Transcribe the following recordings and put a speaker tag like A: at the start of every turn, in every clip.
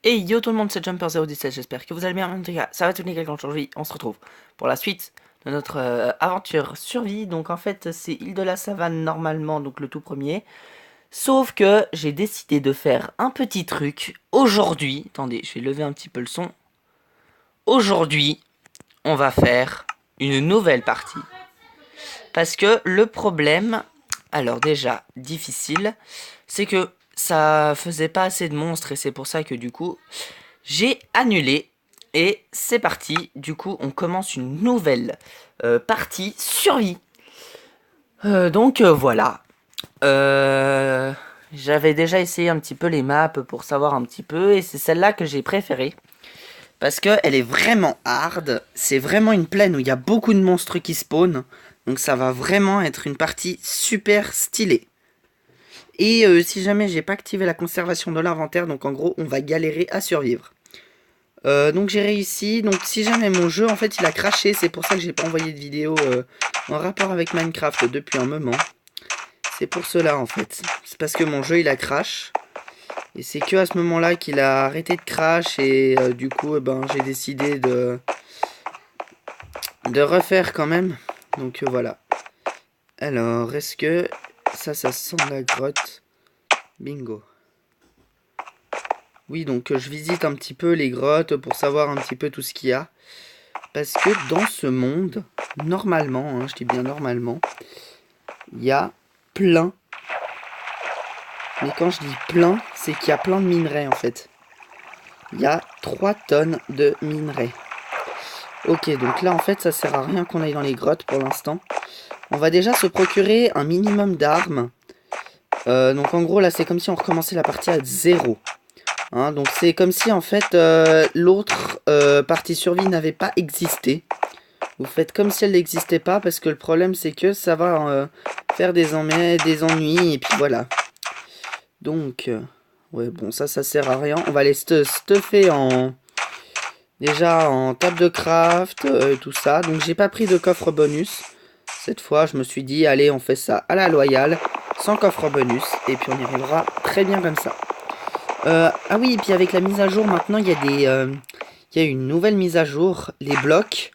A: Et yo tout le monde, c'est Jumper017, j'espère que vous allez bien. En tout cas, ça va tout nickel quand aujourd'hui, on se retrouve pour la suite de notre aventure survie. Donc en fait, c'est île de la savane normalement, donc le tout premier. Sauf que j'ai décidé de faire un petit truc aujourd'hui. Attendez, je vais lever un petit peu le son. Aujourd'hui, on va faire une nouvelle partie. Parce que le problème, alors déjà, difficile, c'est que ça faisait pas assez de monstres et c'est pour ça que du coup, j'ai annulé et c'est parti. Du coup, on commence une nouvelle partie survie. Voilà. J'avais déjà essayé un petit peu les maps pour savoir un petit peu et c'est celle-là que j'ai préférée. Parce qu'elle est vraiment hard. C'est vraiment une plaine où il y a beaucoup de monstres qui spawnent. Donc ça va vraiment être une partie super stylée. Et si jamais j'ai pas activé la conservation de l'inventaire, donc en gros on va galérer à survivre. Donc j'ai réussi, donc si jamais mon jeu en fait il a craché, c'est pour ça que j'ai pas envoyé de vidéo en rapport avec Minecraft depuis un moment. C'est pour cela en fait, c'est parce que mon jeu il a crash. Et c'est que à ce moment là qu'il a arrêté de crash et du coup j'ai décidé de refaire quand même. Donc voilà. Alors est-ce que ça sent la grotte? Bingo. Oui, donc je visite un petit peu les grottes pour savoir un petit peu tout ce qu'il y a. Parce que dans ce monde, normalement, hein, je dis bien normalement, il y a plein. Mais quand je dis plein, c'est qu'il y a plein de minerais en fait. Il y a 3 tonnes de minerais. Ok, donc là en fait ça sert à rien qu'on aille dans les grottes pour l'instant. On va déjà se procurer un minimum d'armes. Donc en gros là c'est comme si on recommençait la partie à 0. Hein, donc c'est comme si en fait l'autre partie survie n'avait pas existé. Vous faites comme si elle n'existait pas parce que le problème c'est que ça va faire des ennuis et puis voilà. Donc ouais bon ça sert à rien. On va les stuffer déjà en table de craft tout ça. Donc j'ai pas pris de coffre bonus. Cette fois je me suis dit allez on fait ça à la loyale sans coffre bonus et puis on y arrivera très bien comme ça. Ah oui, et puis avec la mise à jour, maintenant, il y a une nouvelle mise à jour. Les blocs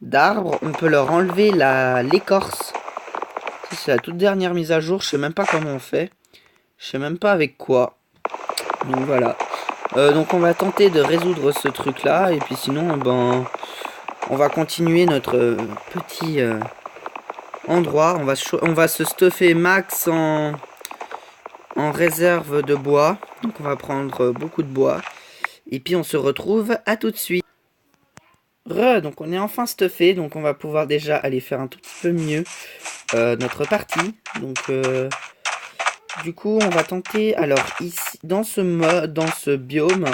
A: d'arbres, on peut leur enlever l'écorce. C'est la toute dernière mise à jour, je sais même pas comment on fait. Je sais même pas avec quoi. Donc voilà. Donc on va tenter de résoudre ce truc-là. Et puis sinon, on va continuer notre petit endroit. On va se stuffer max en réserve de bois. Donc on va prendre beaucoup de bois. Et puis on se retrouve à tout de suite. Donc on est enfin stuffé, donc on va pouvoir déjà aller faire un tout petit peu mieux notre partie. Donc du coup on va tenter, alors ici, dans ce biome,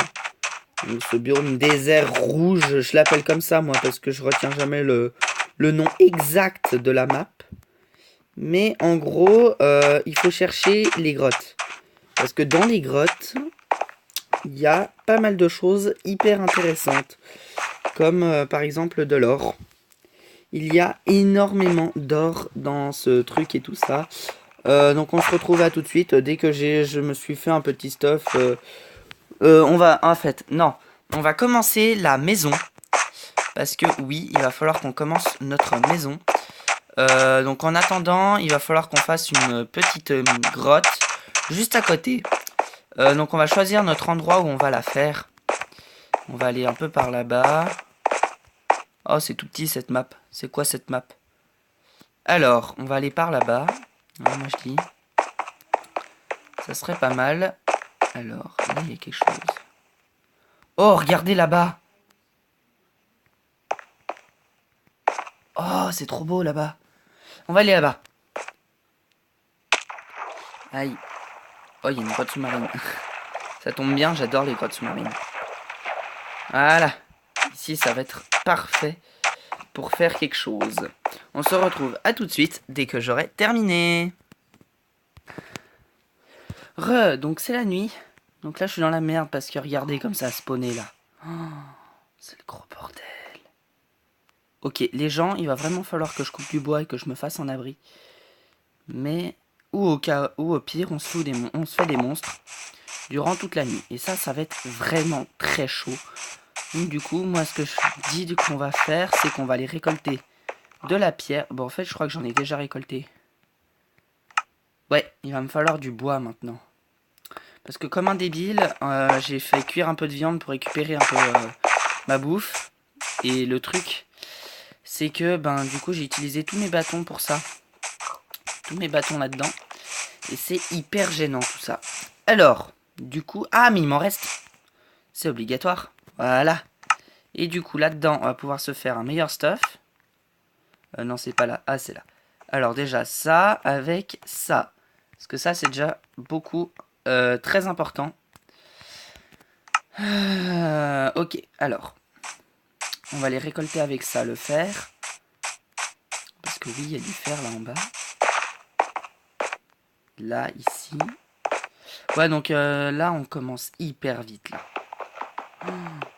A: donc ce biome désert rouge, je l'appelle comme ça moi parce que je retiens jamais le nom exact de la map. Mais en gros, il faut chercher les grottes. Parce que dans les grottes, il y a pas mal de choses hyper intéressantes. Comme par exemple de l'or. Il y a énormément d'or dans ce truc et tout ça. Donc on se retrouve à tout de suite. Dès que je me suis fait un petit stuff. On va, en fait, non. On va commencer la maison. Parce que oui, il va falloir qu'on commence notre maison. Donc en attendant, il va falloir qu'on fasse une petite grotte juste à côté. Donc on va choisir notre endroit où on va la faire. On va aller un peu par là-bas. Oh, c'est tout petit cette map. C'est quoi cette map? Alors, on va aller par là-bas. Ouais, moi je dis. Ça serait pas mal. Alors, là il y a quelque chose. Oh, regardez là-bas. Oh, c'est trop beau là-bas. On va aller là-bas. Aïe. Oh, il y a une grotte sous-marine. Ça tombe bien, j'adore les grottes sous-marines. Voilà. Ici, ça va être parfait pour faire quelque chose. On se retrouve à tout de suite dès que j'aurai terminé. Donc c'est la nuit. Donc là, je suis dans la merde parce que regardez comme ça a spawné là. Oh, c'est le gros bordel. Ok, les gens, il va vraiment falloir que je coupe du bois et que je me fasse un abri. Mais, ou au pire, on se fait des monstres. durant toute la nuit. Et ça va être vraiment très chaud. Donc du coup, moi ce que je dis qu'on va faire, c'est qu'on va aller récolter de la pierre. Bon, en fait, je crois que j'en ai déjà récolté. Ouais, il va me falloir du bois maintenant. Parce que comme un débile, j'ai fait cuire un peu de viande pour récupérer un peu ma bouffe. Et le truc, c'est que ben du coup j'ai utilisé tous mes bâtons pour ça. Tous mes bâtons là-dedans. Et c'est hyper gênant tout ça. Alors, du coup... Ah, mais il m'en reste. C'est obligatoire. Voilà. Et du coup, là-dedans, on va pouvoir se faire un meilleur stuff. Non, c'est pas là. Ah, c'est là. Alors déjà, ça avec ça. Parce que ça, c'est déjà beaucoup... très important. Ok, alors. On va les récolter avec ça, le fer. Parce que oui, il y a du fer là en bas. Là, ici. Ouais, donc là, on commence hyper vite, là.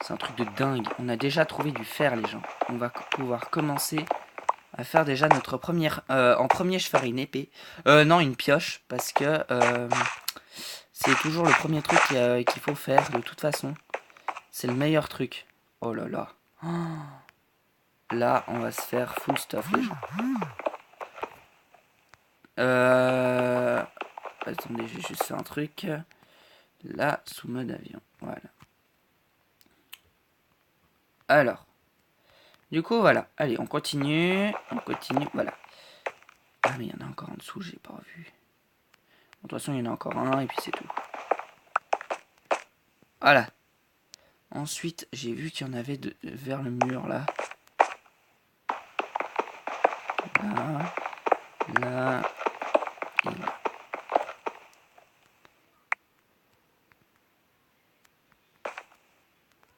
A: C'est un truc de dingue. On a déjà trouvé du fer, les gens. On va pouvoir commencer à faire déjà notre première... en premier, je ferai une épée. Non, une pioche. Parce que c'est toujours le premier truc qu'il faut faire, de toute façon. C'est le meilleur truc. Oh là là. Là, on va se faire full stuff, les gens. Attendez, j'ai juste fait un truc. Là, sous mode avion. Voilà. Alors. Du coup, voilà. Allez, on continue. On continue. Voilà. Ah, mais il y en a encore en dessous, j'ai pas vu. De toute façon, il y en a encore un, et puis c'est tout. Voilà. Ensuite, j'ai vu qu'il y en avait vers le mur, là. Là. Là. Et là.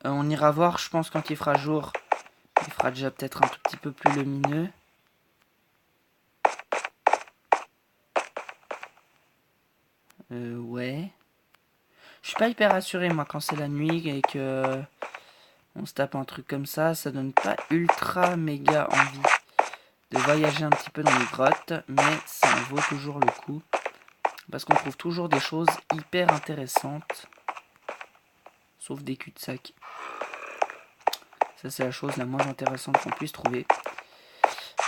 A: On ira voir, je pense, quand il fera jour. Il fera déjà peut-être un tout petit peu plus lumineux. Ouais. Je suis pas hyper assuré, moi, quand c'est la nuit et que on se tape un truc comme ça donne pas ultra méga envie de voyager un petit peu dans les grottes, mais ça en vaut toujours le coup. Parce qu'on trouve toujours des choses hyper intéressantes. Sauf des cul-de-sac. Ça, c'est la chose la moins intéressante qu'on puisse trouver.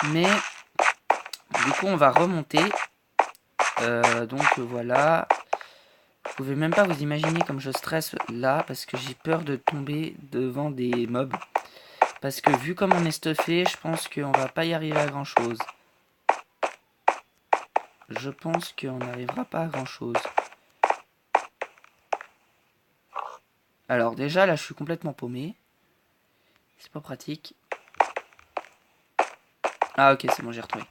A: Mais, du coup, on va remonter. Donc, voilà. Vous pouvez même pas vous imaginer comme je stresse là, parce que j'ai peur de tomber devant des mobs. Parce que vu comme on est stuffé, je pense qu'on va pas y arriver à grand chose. Je pense qu'on n'arrivera pas à grand chose. Alors déjà là je suis complètement paumé. C'est pas pratique. Ah ok, c'est bon, j'ai retrouvé.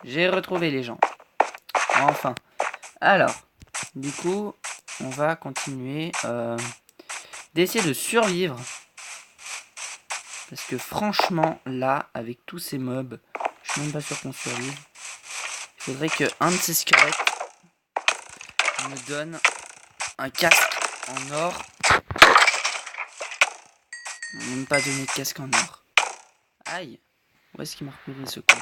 A: J'ai retrouvé les gens. Enfin. Alors, du coup, on va continuer d'essayer de survivre. Parce que franchement, là, avec tous ces mobs, je suis même pas sûr qu'on survive. Il faudrait que un de ces squelettes me donne un casque en or. On m'a même pas donné de casque en or. Aïe. Où est-ce qu'il m'a repéré ce con?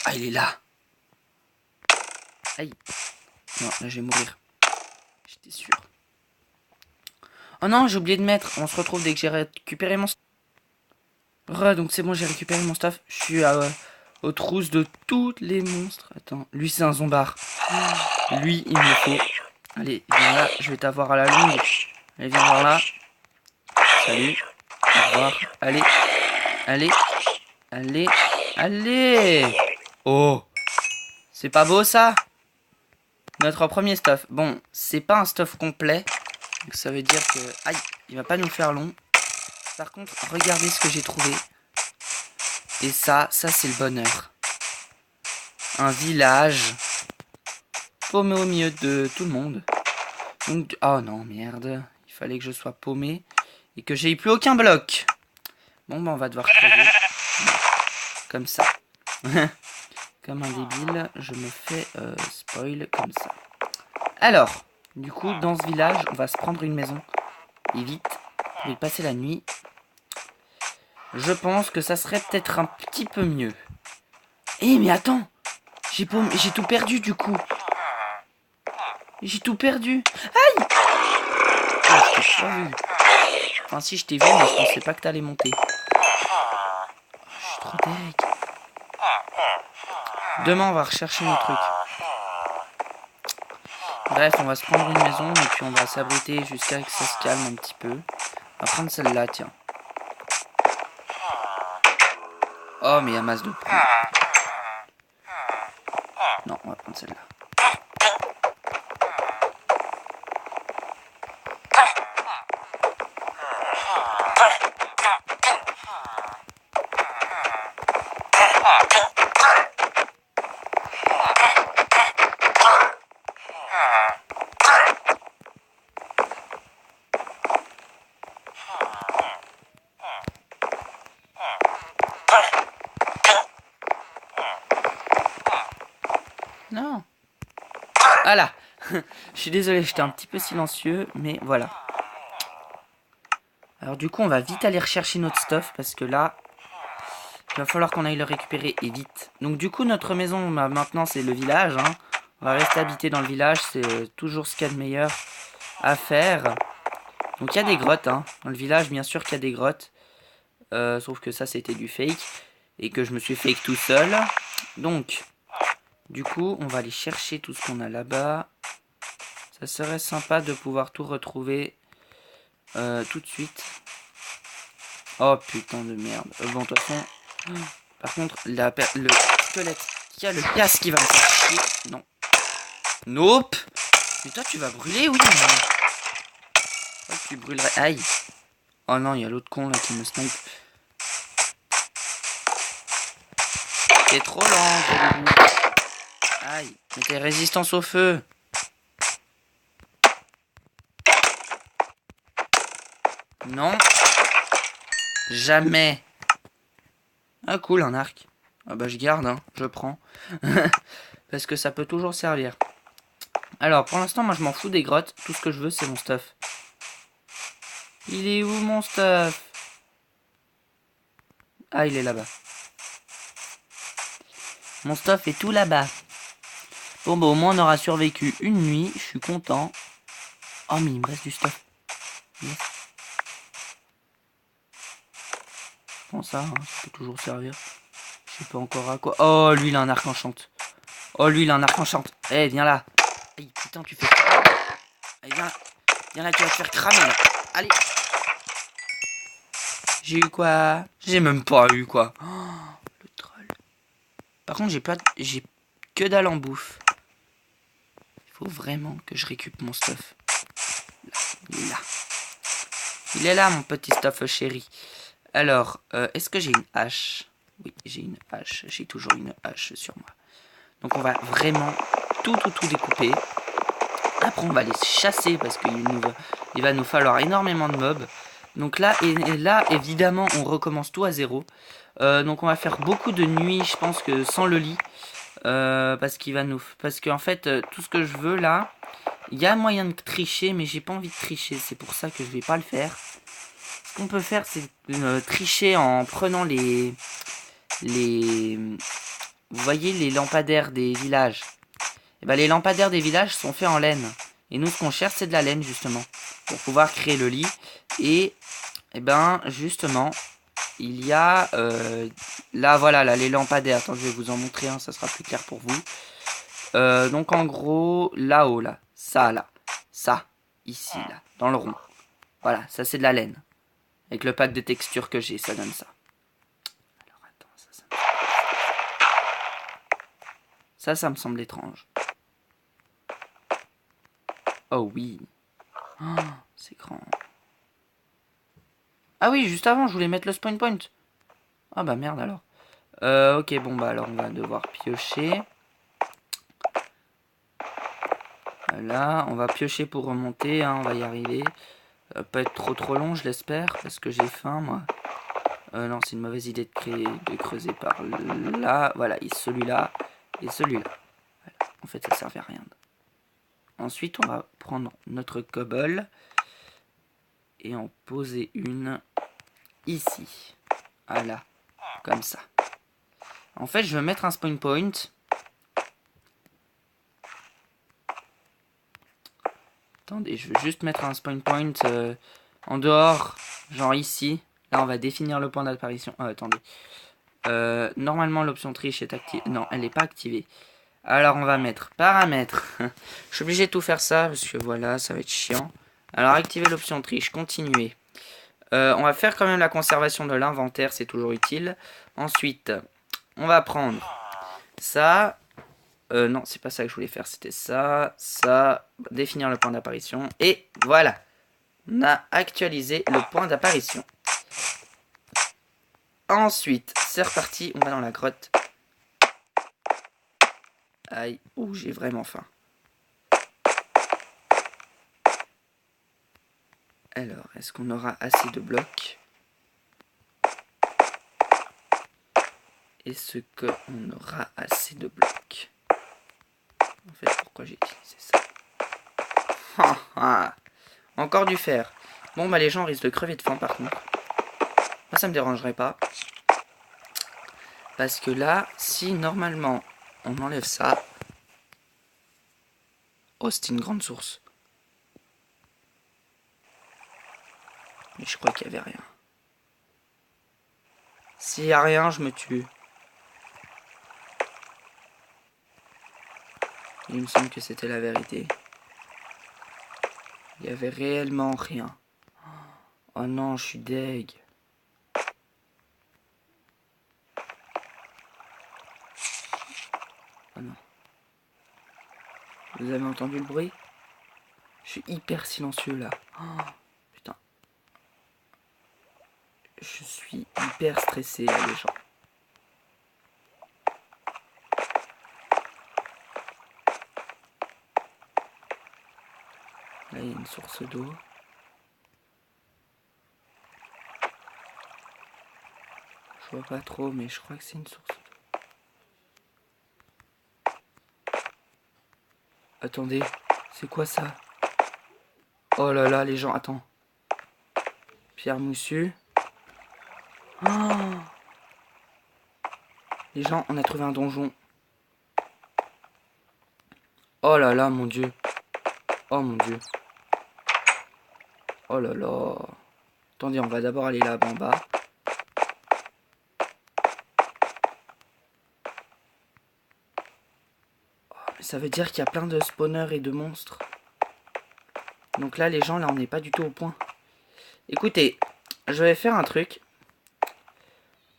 A: Ah, il est là. Aïe. Non, là je vais mourir. J'étais sûr. Oh non, j'ai oublié de mettre. On se retrouve dès que j'ai récupéré mon stuff. Donc c'est bon, j'ai récupéré mon stuff. Je suis aux trousses de tous les monstres. Attends, lui c'est un zombard. Lui, il me faut. Allez, viens là, je vais t'avoir à la longue. Allez, viens voir là. Salut. Au revoir. Allez. Allez. Allez. Allez. Oh. C'est pas beau ça? Notre premier stuff. Bon, c'est pas un stuff complet. Donc ça veut dire que... Aïe, il va pas nous faire long. Par contre, regardez ce que j'ai trouvé. Et ça c'est le bonheur. Un village paumé au milieu de tout le monde. Donc, oh non, merde. Il fallait que je sois paumé et que j'ai plus aucun bloc. Bon, bah on va devoir creuser. Comme ça. Comme un débile, je me fais spoil comme ça. Alors, du coup, dans ce village, on va se prendre une maison. Et vite, pour y passer la nuit. Je pense que ça serait peut-être un petit peu mieux. Eh, mais attends! J'ai tout perdu du coup. J'ai tout perdu. Aïe! Oh, je t'ai pas vu. Enfin si, je t'ai vu, mais je pensais pas que t'allais monter. Je suis trop deg. Demain, on va rechercher nos trucs. Bref, on va se prendre une maison et puis on va s'abriter jusqu'à ce que ça se calme un petit peu. On va prendre celle-là, tiens. Oh, mais il y a masse de prix. Non, on va prendre celle-là. Non. Voilà. Je suis désolé, j'étais un petit peu silencieux, mais voilà. Alors du coup, on va vite aller rechercher notre stuff, parce que là, il va falloir qu'on aille le récupérer, et vite. Donc du coup, notre maison, bah, maintenant, c'est le village. Hein. On va rester habité dans le village, c'est toujours ce qu'il y a de meilleur à faire. Donc il y a des grottes, hein. Dans le village, bien sûr qu'il y a des grottes. Sauf que ça, c'était du fake. Et que je me suis fake tout seul. Donc, du coup, on va aller chercher tout ce qu'on a là-bas. Ça serait sympa de pouvoir tout retrouver tout de suite. Oh putain de merde. Bon, de toute façon... Par contre, le squelette qui a le casque qui va me faire chier. Non. Nope. Mais toi, tu vas brûler, oui. Oh, tu brûlerais. Aïe. Oh non, il y a l'autre con là qui me snipe. T'es trop lent. Aïe. Mais t'es résistance au feu. Non. Jamais. Ah cool, un arc. Ah bah je garde, hein. Je prends. Parce que ça peut toujours servir. Alors, pour l'instant, moi je m'en fous des grottes. Tout ce que je veux, c'est mon stuff. Il est où mon stuff? Ah, il est là-bas. Mon stuff est tout là-bas. Bon, bah au moins on aura survécu une nuit. Je suis content. Oh, mais il me reste du stuff. Yes. Bon, ça peut toujours servir. Je sais pas encore à quoi. Oh, lui, il a un arc enchante. Oh, lui, il a un arc enchante. Eh, viens là. Aïe, putain, tu fais... Allez, viens là. Viens là, tu vas te faire cramer, là. Allez. J'ai eu quoi? J'ai même pas eu quoi. Oh, le troll. Par contre, j'ai que dalle en bouffe. Il faut vraiment que je récupère mon stuff. Là, il est là. Il est là, mon petit stuff chéri. Alors, est-ce que j'ai une hache? Oui, j'ai une hache. J'ai toujours une hache sur moi. Donc, on va vraiment tout découper. Après, on va les chasser parce qu'il va nous falloir énormément de mobs. Donc là, évidemment, on recommence tout à zéro. Donc on va faire beaucoup de nuits, je pense que sans le lit. Parce qu'en fait, tout ce que je veux là, il y a moyen de tricher, mais j'ai pas envie de tricher. C'est pour ça que je vais pas le faire. Ce qu'on peut faire, c'est tricher en prenant les... Vous voyez les lampadaires des villages. Et ben, les lampadaires des villages sont faits en laine. Et nous, ce qu'on cherche, c'est de la laine, justement. Pour pouvoir créer le lit. Et ben, justement, il y a... là, voilà, là, les lampadaires. Attends, je vais vous en montrer un, ça sera plus clair pour vous. Donc, en gros, là-haut, là. Ça, ici, là. Dans le rond. Voilà, ça, c'est de la laine. Avec le pack de textures que j'ai, ça donne ça. Alors, attends, ça me semble étrange. Oh oui. Oh, c'est grand. Ah oui, juste avant, je voulais mettre le spawn point. Ah bah merde alors. Ok, bon bah alors on va devoir piocher. Voilà, on va piocher pour remonter, hein, on va y arriver. Pas être trop long, je l'espère, parce que j'ai faim moi. Non, c'est une mauvaise idée de creuser par là. Voilà, et celui-là, et celui-là. Voilà. En fait, ça servait à rien. Ensuite, on va prendre notre cobble et en poser une ici. Voilà, comme ça. En fait, je vais mettre un spawn point Attendez, je veux juste mettre un spawn point en dehors, genre ici. Là, on va définir le point d'apparition. Ah, attendez. Normalement, l'option triche est activée. Non, elle n'est pas activée. Alors, on va mettre paramètres. Je suis obligé de tout faire ça parce que voilà, ça va être chiant. Alors, activer l'option triche, continuer. On va faire quand même la conservation de l'inventaire, c'est toujours utile. Ensuite, on va prendre ça. Non, c'est pas ça que je voulais faire, c'était ça, ça. Définir le point d'apparition. Et voilà. On a actualisé le point d'apparition. Ensuite, c'est reparti, on va dans la grotte. Aïe, ouh, j'ai vraiment faim. Alors, est-ce qu'on aura assez de blocs? Est-ce qu'on aura assez de blocs? En fait, pourquoi j'ai utilisé ça? Encore du fer. Bon, bah les gens risquent de crever de faim par contre. Moi, ça me dérangerait pas. Parce que là, si normalement on enlève ça... Oh, c'était une grande source. Mais je crois qu'il n'y avait rien. S'il n'y a rien, je me tue. Il me semble que c'était la vérité. Il n'y avait réellement rien. Oh non, je suis deg. Oh non. Vous avez entendu le bruit? Je suis hyper silencieux là. Oh, putain. Je suis hyper stressé là, les gens. Là, il y a une source d'eau. Je vois pas trop, mais je crois que c'est une source d'eau. Attendez, c'est quoi ça? Oh là là, les gens, attends. Pierre Moussu. Oh, les gens, on a trouvé un donjon. Oh là là, mon dieu. Oh mon dieu. Oh là là. Attendez, on va d'abord aller là-bas en bas. Oh, mais ça veut dire qu'il y a plein de spawners et de monstres. Donc là, les gens, là, on n'est pas du tout au point. Écoutez, je vais faire un truc.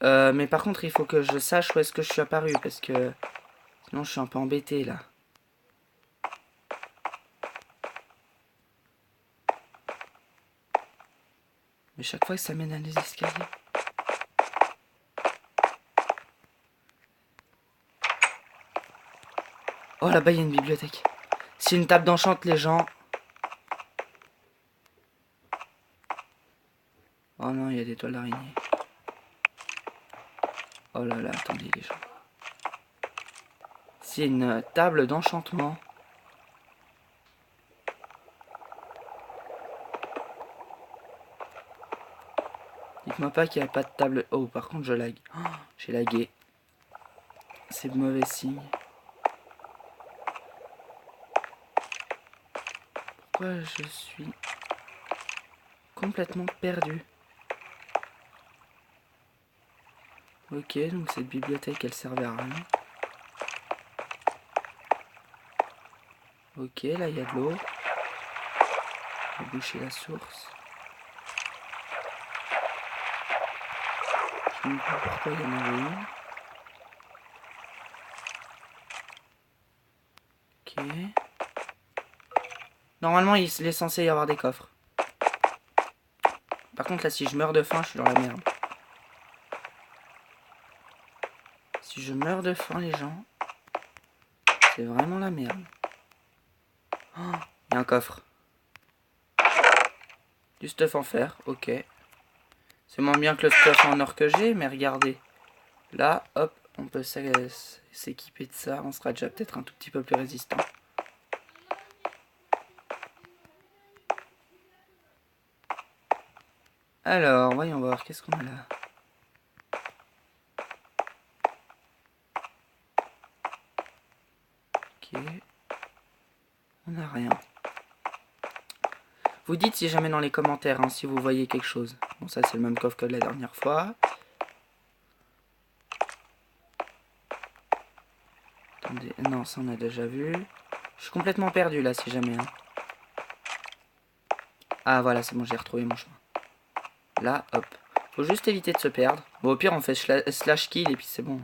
A: Mais par contre, il faut que je sache où est-ce que je suis apparu. Parce que sinon, je suis un peu embêté, là. Mais chaque fois que ça mène à des escaliers. Oh, là-bas, il y a une bibliothèque. C'est une table d'enchante, les gens. Oh non, il y a des toiles d'araignée. Oh là là, attendez, les gens. C'est une table d'enchantement. Dites-moi pas qu'il n'y a pas de table. Oh, par contre, je lag. Oh, j'ai lagué. C'est mauvais signe. Pourquoi je suis complètement perdu? Ok, donc cette bibliothèque, elle servait à rien. Ok, là, il y a de l'eau. On va boucher la source. Je ne sais pas pourquoi il y en avait une. Ok. Normalement, il est censé y avoir des coffres. Par contre, là, si je meurs de faim, je suis dans la merde. Si je meurs de faim, les gens, c'est vraiment la merde. Oh, il y a un coffre. Du stuff en fer, ok. C'est moins bien que le stuff en or que j'ai, mais regardez. Là, hop, on peut s'équiper de ça. On sera déjà peut-être un tout petit peu plus résistant. Alors, voyons voir, qu'est-ce qu'on a là? Ok. On n'a rien. Vous dites si jamais dans les commentaires, hein, si vous voyez quelque chose. Bon, ça c'est le même coffre que la dernière fois. Attendez, non, ça on a déjà vu. Je suis complètement perdu là, si jamais. Hein. Ah voilà, c'est bon, j'ai retrouvé mon chemin. Là, hop. Faut juste éviter de se perdre. Bon, au pire, on fait slash kill et puis c'est bon.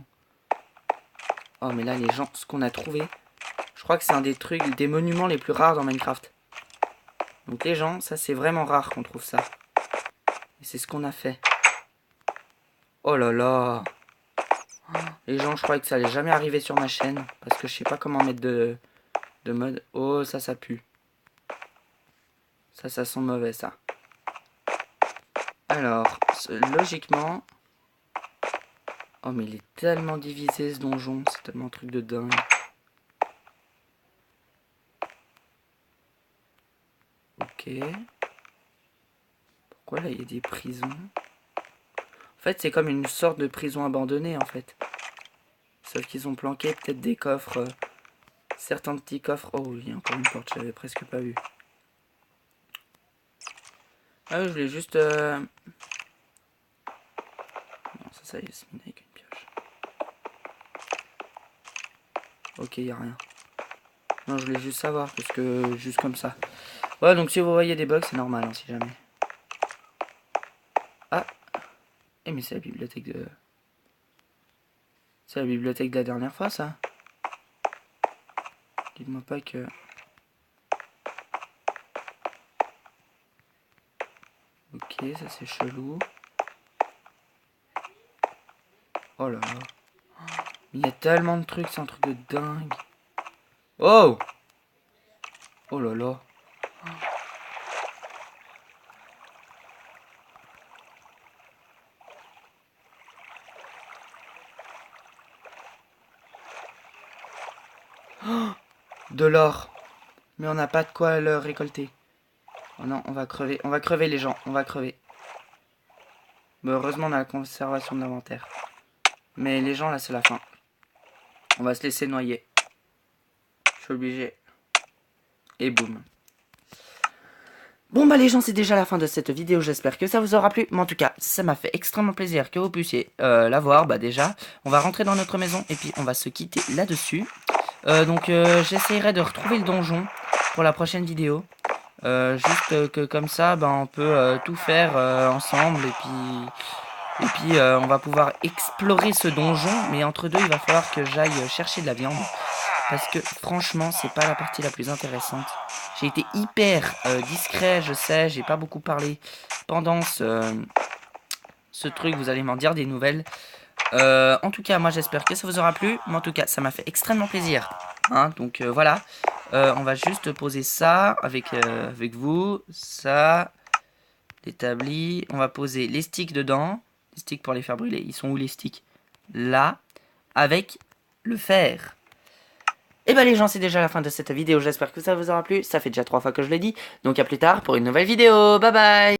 A: Oh, mais là, les gens, ce qu'on a trouvé, je crois que c'est un des trucs, des monuments les plus rares dans Minecraft. Donc les gens, ça c'est vraiment rare qu'on trouve ça. Et c'est ce qu'on a fait. Oh là là. Les gens, je croyais que ça allait jamais arriver sur ma chaîne. Parce que je sais pas comment mettre de mode. Oh, ça pue. Ça sent mauvais, ça. Alors, logiquement... Oh, mais il est tellement divisé, ce donjon. C'est tellement un truc de dingue. Ok. Pourquoi là, il y a des prisons? En fait, c'est comme une sorte de prison abandonnée, en fait. Sauf qu'ils ont planqué peut-être des coffres. Certains petits coffres. Oh, il y a encore une porte, j'avais presque pas vu. Ah oui, je voulais juste... Non, ça y est, c'est miné avec une pioche. Ok, il n'y a rien. Non, je voulais juste savoir, parce que... Juste comme ça. Ouais, donc si vous voyez des bugs, c'est normal, hein, si jamais. Ah. Eh, mais c'est la bibliothèque de... C'est la bibliothèque de la dernière fois, ça. Dites-moi pas que... Ok, ça c'est chelou. Oh là là. Il y a tellement de trucs, c'est un truc de dingue. Oh! Oh là là. Oh, de l'or. Mais on n'a pas de quoi le récolter. Oh non, on va crever. On va crever les gens. On va crever. Mais heureusement on a la conservation de l'inventaire. Mais les gens là c'est la fin. On va se laisser noyer. Je suis obligé. Et boum. Bon bah les gens, c'est déjà la fin de cette vidéo, j'espère que ça vous aura plu. Mais en tout cas, ça m'a fait extrêmement plaisir que vous puissiez la voir. Bah déjà, on va rentrer dans notre maison et puis on va se quitter là-dessus. Donc j'essaierai de retrouver le donjon pour la prochaine vidéo. Juste que comme ça, bah, on peut tout faire ensemble et puis on va pouvoir explorer ce donjon. Mais entre deux, il va falloir que j'aille chercher de la viande. Parce que franchement, c'est pas la partie la plus intéressante. J'ai été hyper discret, je sais, j'ai pas beaucoup parlé pendant ce truc, vous allez m'en dire des nouvelles. En tout cas, moi j'espère que ça vous aura plu, mais en tout cas, ça m'a fait extrêmement plaisir. Hein, donc voilà, on va juste poser ça avec vous, ça, l'établi. On va poser les sticks dedans, les sticks pour les faire brûler. Ils sont où les sticks? Là, avec le fer. Et bah les gens, c'est déjà la fin de cette vidéo, j'espère que ça vous aura plu, ça fait déjà 3 fois que je l'ai dit, donc à plus tard pour une nouvelle vidéo, bye bye.